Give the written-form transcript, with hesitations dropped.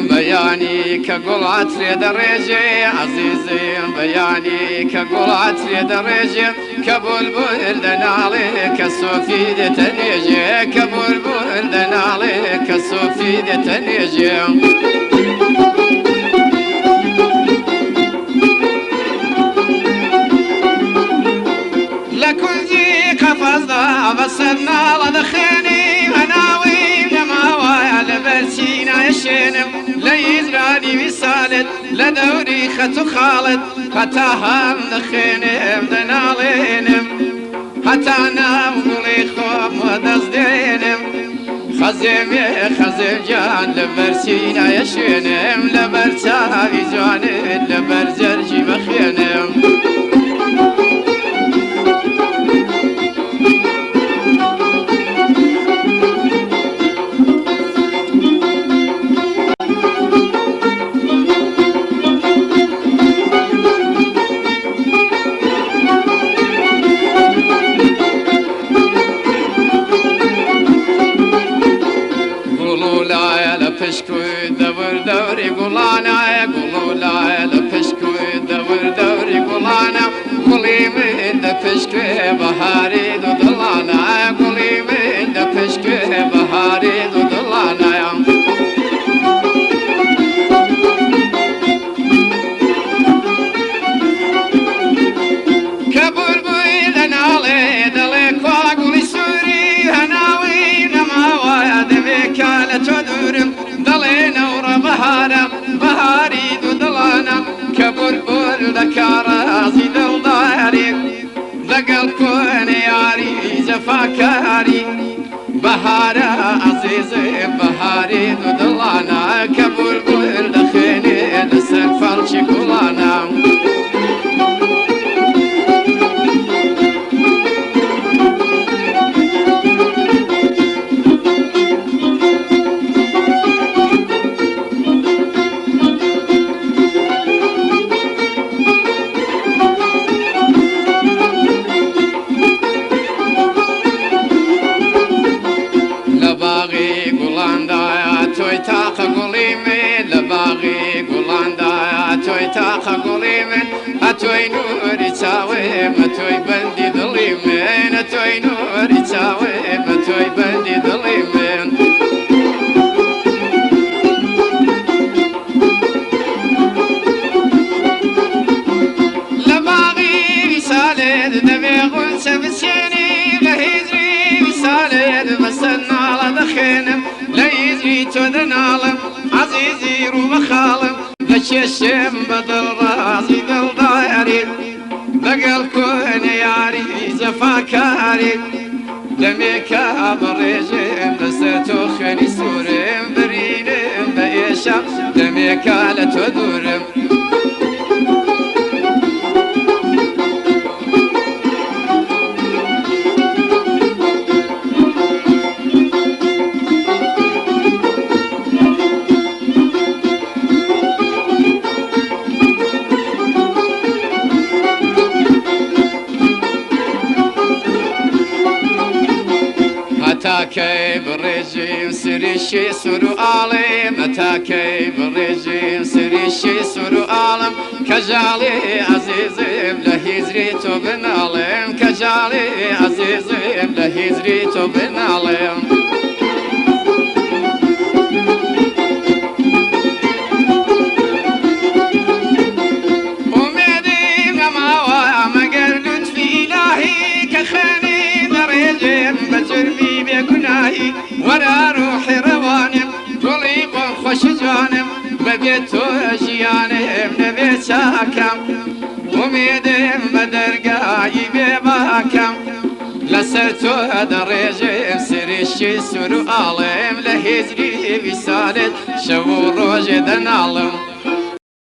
بياني كقلعة ريد الرجي عزيزي بياني كقلعة ريد الرجي كبلبل دنالي كسوفي دي تنيجي كبلبل دنالي كسوفي دي تنيجي لكن زي قفزنا بسنا لدخيني هناوي لما لبرسينا يشينم ليزراني وسالت لدوري خطو خالد قطاهم دخينم دنالينم قطانا وقولي خوب ودزدينم خزم يا خزم جان لبرسينا يشينم لبرتاوي جواني لبرزرجي بخينم پشکوی دور دوری گلانا گلولا لپشکوی دور دوری گلانا گلی من پشکوی بهاری دو دلانا گلی من پشکوی بهاری دو دلانا کبر بوی دناله دل کاغلی سوری هناوی نماوی دمیکال تدورم دلنا ورا بهاري دلانا كبر بول دكارازي دل داري دقل كون ياري زفاكاري بهارا عزيزي بهاري دلانا كبر بول دخيني لسفر شكولانا اتوي نوري تاوي اتوي بندي ظليمين اتوي نوري تاوي اتوي بندي ظليمين لباغي سالد دبيغ سبسيني غهيزري سالد مسنا لدخينم ليزري تودنالم عزيزي روبخالم لشيشم بدل راسي دل دايري دقل كون ياري زفاكاري دميكا بريجم لستو خني سورم برينم بإيشا دميكا لتدورم متاكي بالرجيم سريشي سرو عالم متاكي بالرجيم سريشي سرو عالم كجالي عزيزي لهيزري تو بنالم كجالي عزيزي لهيزري تو بنالم أميدي مماوا مقر لطفي إلهي كخاني دريجين بجرمي بگناهی ورا روحي روانم قلي بخوش جانم ببيت جيانم نبيت شاكم اميدم بدرقاي بباكم لسرتو دريجم سريشي سرو عالم لهزري بسالت شو روج دنالم